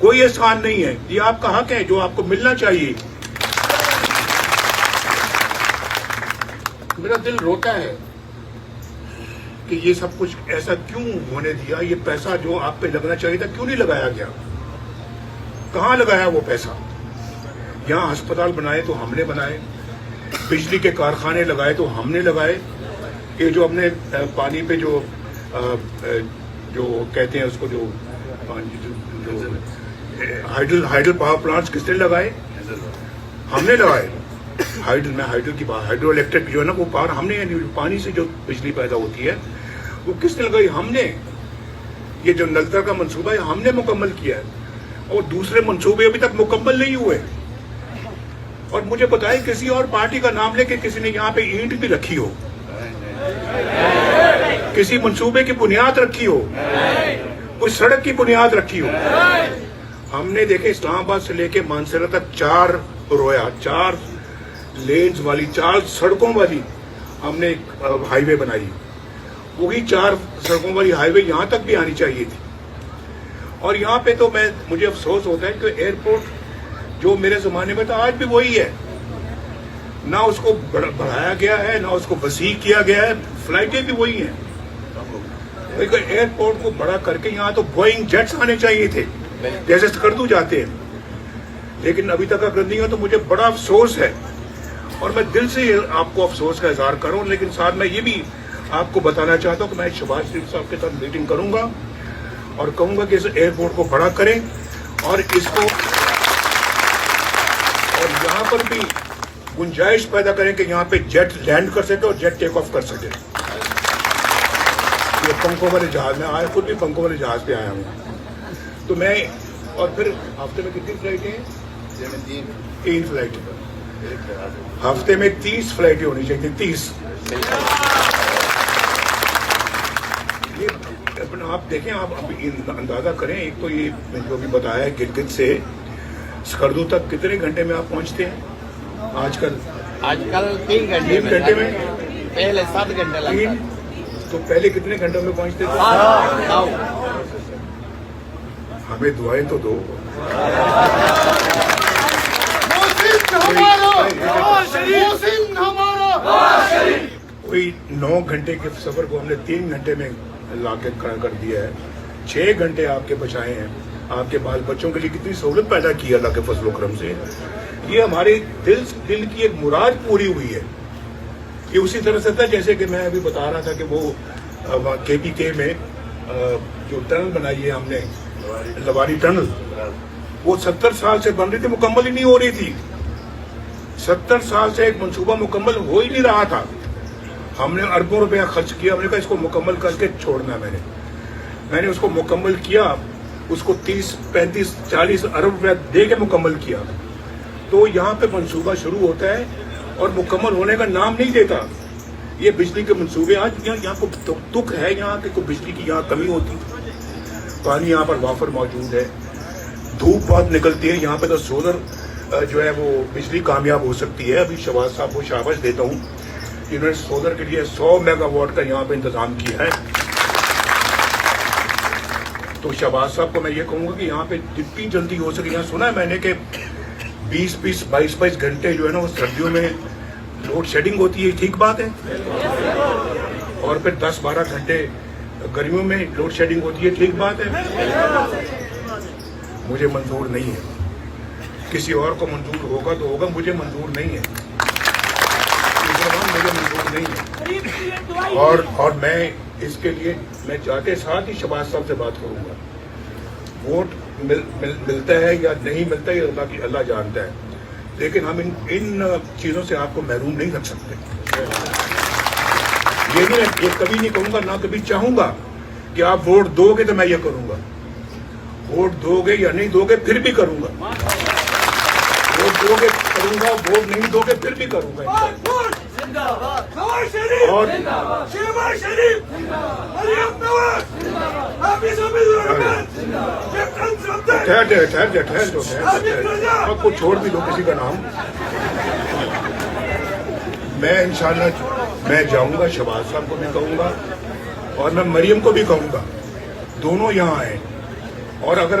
کوئی احسان نہیں ہے، یہ آپ کا حق ہے جو آپ کو ملنا چاہیے. میرا دل روتا ہے کہ یہ سب کچھ ایسا کیوں ہونے دیا. یہ پیسہ جو آپ پہ لگنا چاہیے تھا کیوں نہیں لگایا گیا؟ کہاں لگایا وہ پیسہ؟ یہاں ہسپتال بنائے تو ہم نے بنائے، بجلی کے کارخانے لگائے تو ہم نے لگائے. یہ جو ہم نے پانی پہ جو کہتے ہیں اس کو جو ہائیڈل پاور پلانٹس کس نے لگائے؟ ہم نے لگائے. ہائیڈرو الیکٹرک جو ہے نا وہ پاور ہم نے، پانی سے جو بجلی پیدا ہوتی ہے وہ کس نے لگائی؟ ہم نے. یہ جو نلتا کا منصوبہ ہے ہم نے مکمل کیا ہے، اور دوسرے منصوبے ابھی تک مکمل نہیں ہوئے. اور مجھے بتائیں کسی اور پارٹی کا نام لے کے کسی نے یہاں پہ اینٹ بھی رکھی ہو، کسی منصوبے کی بنیاد رکھی ہو، کوئی سڑک کی بنیاد رکھی ہو؟ ہم نے دیکھے اسلام آباد سے لے کے مانسہرہ تک 4 لینز والی، 4 سڑکوں والی ہم نے ہائی وے بنائی. وہی 4 سڑکوں والی ہائی وے یہاں تک بھی آنی چاہیے تھی. اور یہاں پہ تو مجھے افسوس ہوتا ہے کہ ایئرپورٹ جو میرے زمانے میں تھا آج بھی وہی ہے، نہ اس کو بڑھایا گیا ہے نہ اس کو وسیع کیا گیا ہے. فلائٹیں بھی وہی ہیں. ایئرپورٹ کو بڑا کر کے یہاں تو بوئنگ جیٹس آنے چاہیے تھے جیسے سکردو جاتے ہیں، لیکن ابھی تک اگر نہیں ہو تو مجھے بڑا افسوس ہے. اور میں دل سے آپ کو افسوس کا اظہار کروں، لیکن ساتھ میں یہ بھی آپ کو بتانا چاہتا ہوں کہ میں شہباز شریف صاحب کے ساتھ میٹنگ کروں گا اور کہوں گا کہ اس ایئرپورٹ کو بڑا کریں اور اس کو، اور یہاں پر بھی گنجائش پیدا کریں کہ یہاں پہ جیٹ لینڈ کر سکے اور جیٹ ٹیک آف کر سکے. یہ پنکھوں والے جہاز میں آیا، خود بھی پنکھوں والے جہاز پہ آیا ہوں. تو میں، اور پھر ہفتے میں کتنی فلائٹیں ہیں؟ 3 فلائٹیں. ہفتے میں 30 فلائٹیں ہونی چاہیے، 30. یہ آپ دیکھیں، آپ اندازہ کریں. ایک تو یہ میں جو بھی بتایا ہے گلگت سے سکردو تک کتنے گھنٹے میں آپ پہنچتے ہیں آج کل 3 گھنٹے میں. پہلے 7 گھنٹے لگتے. تو پہلے کتنے گھنٹوں میں پہنچتے تھے؟ ہمیں دعائیں تو دو. کوئی 9 گھنٹے کے سفر کو ہم نے 3 گھنٹے میں لا کے کھڑا کر دیا ہے. 6 گھنٹے آپ کے بچائے ہیں. آپ کے بال بچوں کے لیے کتنی سہولت پیدا کی ہے اللہ کے فضل و کرم سے. یہ ہمارے دل کی ایک مراد پوری ہوئی ہے. یہ اسی طرح سے تھا جیسے کہ میں ابھی بتا رہا تھا کہ وہ KPK میں جو ٹنل بنائی ہے ہم نے، لواری ٹنل، وہ 70 سال سے بن رہی تھی، مکمل ہی نہیں ہو رہی تھی. 70 سال سے ایک منصوبہ مکمل ہو ہی نہیں رہا تھا. ہم نے اربوں روپیہ خرچ کیا. ہم نے کہا اس کو مکمل کر کے چھوڑنا. میں نے اس کو مکمل کیا. اس کو 30 35 40 ارب روپیہ دے کے مکمل کیا. تو یہاں پہ منصوبہ شروع ہوتا ہے اور مکمل ہونے کا نام نہیں دیتا. یہ بجلی کے منصوبے آج یہاں کو دکھ ہے، یہاں کہ کوئی بجلی کی یہاں کمی ہوتی. پانی یہاں پر وافر موجود ہے، دھوپ بہت نکلتی ہے یہاں پہ. تو سولر جو ہے وہ بجلی کامیاب ہو سکتی ہے. ابھی شہباز صاحب کو شاباش دیتا ہوں، انہوں نے سولر کے لیے 100 میگا واٹ کا یہاں پہ انتظام کیا ہے. تو شہباز صاحب کو میں یہ کہوں گا کہ یہاں پہ جتنی جلدی ہو سکے. یہاں سنا ہے میں نے کہ 20 22 گھنٹے جو ہے نا وہ سردیوں میں لوڈ شیڈنگ ہوتی ہے. ٹھیک بات ہے. اور پھر 10-12 گھنٹے گرمیوں میں لوڈ شیڈنگ ہوتی ہے. ٹھیک بات ہے. مجھے منظور نہیں ہے. کسی اور کو منظور ہوگا تو ہوگا، مجھے منظور نہیں ہے. مجھے منظور نہیں ہے. اور میں اس کے لیے میں چاہتے ساتھ ہی شہباز صاحب سے بات کروں گا. ووٹ ملتا ہے یا نہیں ملتا ہے اللہ جانتا ہے، لیکن ہم ان چیزوں سے آپ کو محروم نہیں رکھ سکتے. یہ کبھی نہیں کہوں گا، نہ کبھی چاہوں گا کہ آپ ووٹ دو گے تو میں یہ کروں گا. ووٹ دو گے یا نہیں دو گے پھر بھی کروں گا. ووٹ دو گے کروں گا، ووٹ نہیں دو گے پھر بھی کروں گا. اور ٹھہر جو آپ کو چھوڑ بھی دو کسی کا نام. میں انشاءاللہ میں جاؤں گا، شہباز صاحب کو بھی کہوں گا اور میں مریم کو بھی کہوں گا، دونوں یہاں آئیں. اور اگر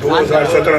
2017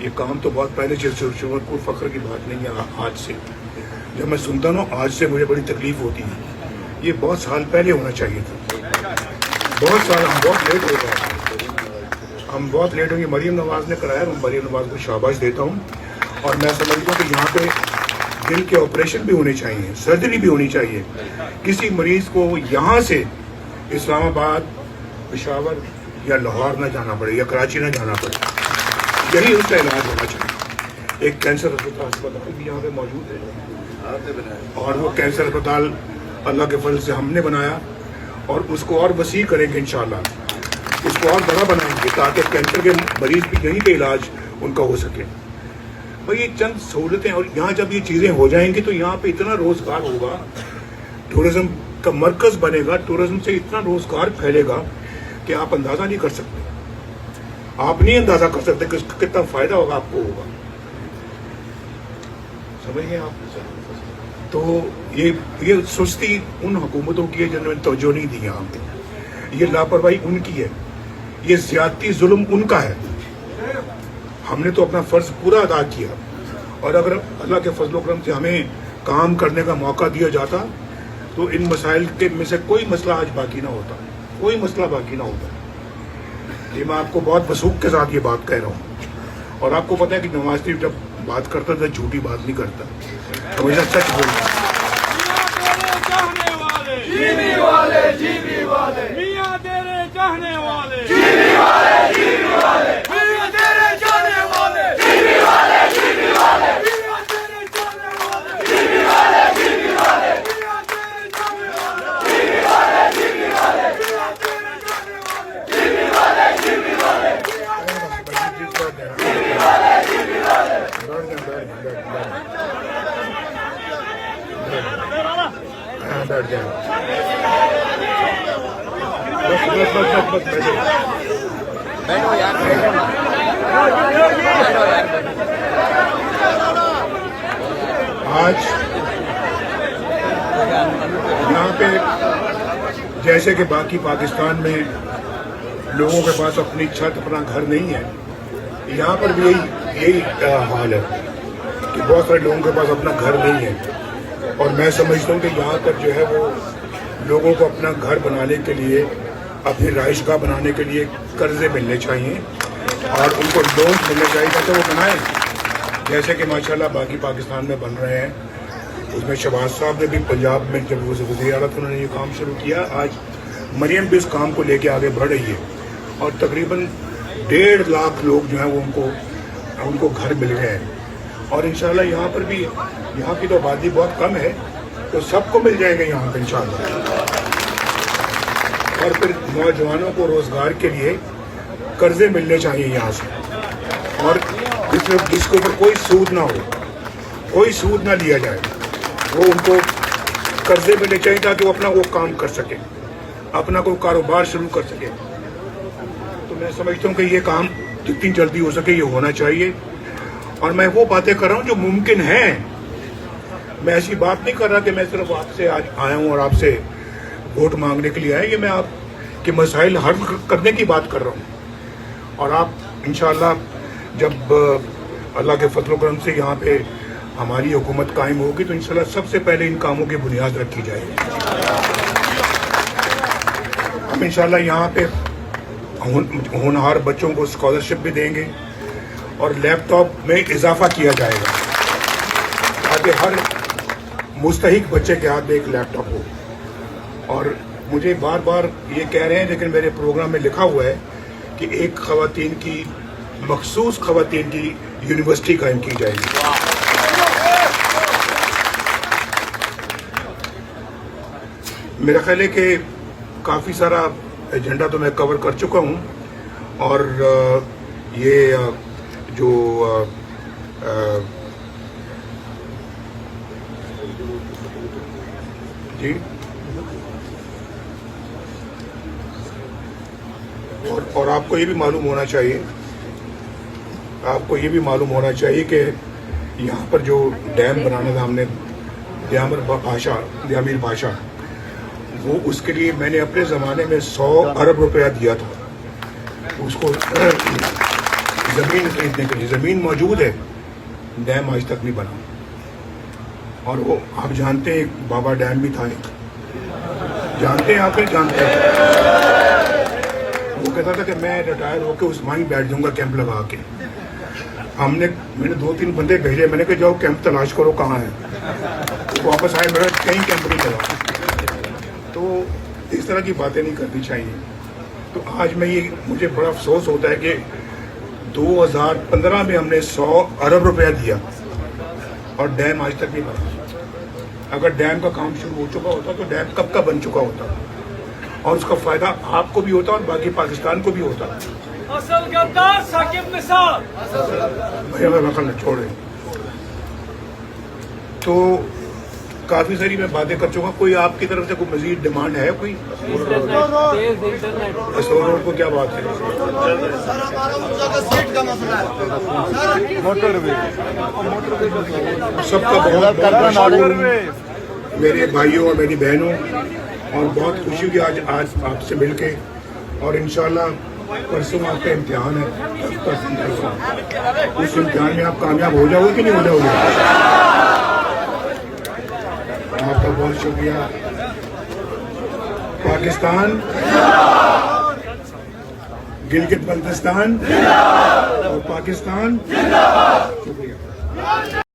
یہ کام تو بہت پہلے سے شروع، کوئی فخر کی بات نہیں ہے آج سے. جب میں سنتا ہوں آج سے مجھے بڑی تکلیف ہوتی ہے. یہ بہت سال پہلے ہونا چاہیے تھا. بہت سال ہم بہت لیٹ ہو گئے. ہم بہت لیٹ ہوں گے. مریم نواز نے کرایا. میں مریم نواز کو شاباش دیتا ہوں. اور میں سمجھتا ہوں کہ یہاں پہ دل کے آپریشن بھی ہونے چاہیے, سرجری بھی ہونی چاہیے. کسی مریض کو یہاں سے اسلام آباد, پشاور یا لاہور نہ جانا پڑے یا کراچی نہ جانا پڑے. یہی اس کا علاج ہونا چاہیے. ایک کینسر اسپتال بھی یہاں پہ موجود ہے, اور وہ کینسر اسپتال اللہ کے فضل سے ہم نے بنایا, اور اس کو اور وسیع کریں گے انشاءاللہ. اس کو اور بڑا بنائیں گے تاکہ کینسر کے مریض بھی یہیں پہ علاج ان کا ہو سکے. بھائی یہ چند سہولتیں, اور یہاں جب یہ چیزیں ہو جائیں گی تو یہاں پہ اتنا روزگار ہوگا, ٹورزم کا مرکز بنے گا, ٹورزم سے اتنا روزگار پھیلے گا کہ آپ اندازہ نہیں کر سکتے. آپ نہیں اندازہ کر سکتے کہ کتنا فائدہ ہوگا آپ کو ہوگا. سمجھ گئے آپ؟ تو یہ سستی ان حکومتوں کی ہے جنہوں نے توجہ نہیں دی یہاں پہ. یہ لاپرواہی ان کی ہے, یہ زیادتی ظلم ان کا ہے. ہم نے تو اپنا فرض پورا ادا کیا, اور اگر اللہ کے فضل و کرم سے ہمیں کام کرنے کا موقع دیا جاتا تو ان مسائل کے میں سے کوئی مسئلہ آج باقی نہ ہوتا, کوئی مسئلہ باقی نہ ہوتا. یہ میں آپ کو بہت وثوق کے ساتھ یہ بات کہہ رہا ہوں. اور آپ کو پتہ ہے کہ نواز شریف جب بات کرتا تھا جھوٹی بات نہیں کرتا, ہمیشہ سچ بولتا. بیٹھ جائیں. بیٹھو یار, آج یہاں پہ جیسے کہ باقی پاکستان میں لوگوں کے پاس اپنی چھت, اپنا گھر نہیں ہے, یہاں پر بھی یہی حال ہے کہ بہت سارے لوگوں کے پاس اپنا گھر نہیں ہے. اور میں سمجھتا ہوں کہ یہاں پر جو ہے وہ لوگوں کو اپنا گھر بنانے کے لیے, اپنی رہائش گاہ بنانے کے لیے قرضے ملنے چاہیے, اور ان کو لونز ملنے چاہیے تاکہ وہ بنائیں, جیسے کہ ماشاءاللہ باقی پاکستان میں بن رہے ہیں. اس میں شہباز صاحب نے بھی پنجاب میں جب وہ وزیر اعلیٰ تھے انہوں نے یہ کام شروع کیا. آج مریم بھی اس کام کو لے کے آگے بڑھ رہی ہے, اور تقریباً 1.5 لاکھ لوگ جو ہیں وہ ان کو گھر مل گئے ہیں. اور انشاءاللہ یہاں پر بھی, یہاں کی تو آبادی بہت کم ہے, تو سب کو مل جائے گا یہاں پہ انشاءاللہ. اور پھر نوجوانوں کو روزگار کے لیے قرضے ملنے چاہیے یہاں سے, اور جس کے اوپر کوئی سود نہ ہو, کوئی سود نہ لیا جائے. وہ ان کو قرضے ملنے چاہیے تاکہ وہ اپنا وہ کام کر سکیں, اپنا کوئی کاروبار شروع کر سکیں. تو میں سمجھتا ہوں کہ یہ کام جتنی جلدی ہو سکے یہ ہونا چاہیے. اور میں وہ باتیں کر رہا ہوں جو ممکن ہیں. میں ایسی بات نہیں کر رہا کہ میں صرف آپ سے آج آیا ہوں اور آپ سے ووٹ مانگنے کے لیے آیا. یہ میں آپ کے مسائل حل کرنے کی بات کر رہا ہوں. اور آپ انشاءاللہ جب اللہ کے فضل و کرم سے یہاں پہ ہماری حکومت قائم ہوگی تو انشاءاللہ سب سے پہلے ان کاموں کی بنیاد رکھی جائے گی. ہم انشاءاللہ یہاں پہ ہونہار بچوں کو اسکالرشپ بھی دیں گے, اور لیپ ٹاپ میں اضافہ کیا جائے گا تاکہ ہر مستحق بچے کے ہاتھ میں ایک لیپ ٹاپ ہو. اور مجھے بار بار یہ کہہ رہے ہیں لیکن میرے پروگرام میں لکھا ہوا ہے کہ ایک خواتین کی, مخصوص خواتین کی یونیورسٹی قائم کی جائے گی. میرا خیال ہے کہ کافی سارا ایجنڈا تو میں کور کر چکا ہوں, اور یہ جو جی اور آپ کو یہ بھی معلوم ہونا چاہیے, آپ کو یہ بھی معلوم ہونا چاہیے کہ یہاں پر جو ڈیم بنانا تھا ہم نے, دیامیر بھاشا, وہ اس کے لیے میں نے اپنے زمانے میں 100 ارب روپیہ دیا تھا. اس کو زمین خریدنے کے لیے. زمین موجود ہے, ڈیم آج تک نہیں بنا. اور وہ آپ جانتے ہیں بابا ڈیم بھی تھا ایک, جانتے ہیں آپ جانتے ہیں. وہ کہتا تھا کہ میں ریٹائر ہو کے عثمانی بیٹھ جاؤں گا کیمپ لگا کے. میں نے 2-3 بندے بھیجے, میں نے کہا جاؤ کیمپ تلاش کرو کہاں ہے. واپس آئے, میرا کہیں کیمپ نہیں چلا. تو اس طرح کی باتیں نہیں کرنی چاہیے. تو آج مجھے بڑا افسوس ہوتا ہے کہ 2015 میں ہم نے 100 ارب روپیہ دیا اور ڈیم آج تک نہیں بنا. اگر ڈیم کا کام شروع ہو چکا ہوتا تو ڈیم کب کا بن چکا ہوتا, اور اس کا فائدہ آپ کو بھی ہوتا اور باقی پاکستان کو بھی ہوتا. اصل غدار ثاقب نثار. بھائی ہمیں وقت نہ چھوڑے. تو کافی ساری میں باتیں کر چکا. کوئی آپ کی طرف سے کوئی مزید ڈیمانڈ ہے؟ کوئی اسٹور روڈ کو کیا بات ہے؟ سب کا بہت بہت شکریہ میرے بھائیوں اور میری بہنوں, اور بہت خوشی ہوئی آج آپ سے مل کے. اور انشاءاللہ پرسوں آپ کا امتحان ہے, اس امتحان میں آپ کامیاب ہو جاؤ گے کہ نہیں ہو جاؤ گے؟ آپ کا بہت شکریہ. پاکستان, گلگت بلتستان اور پاکستان. شکریہ.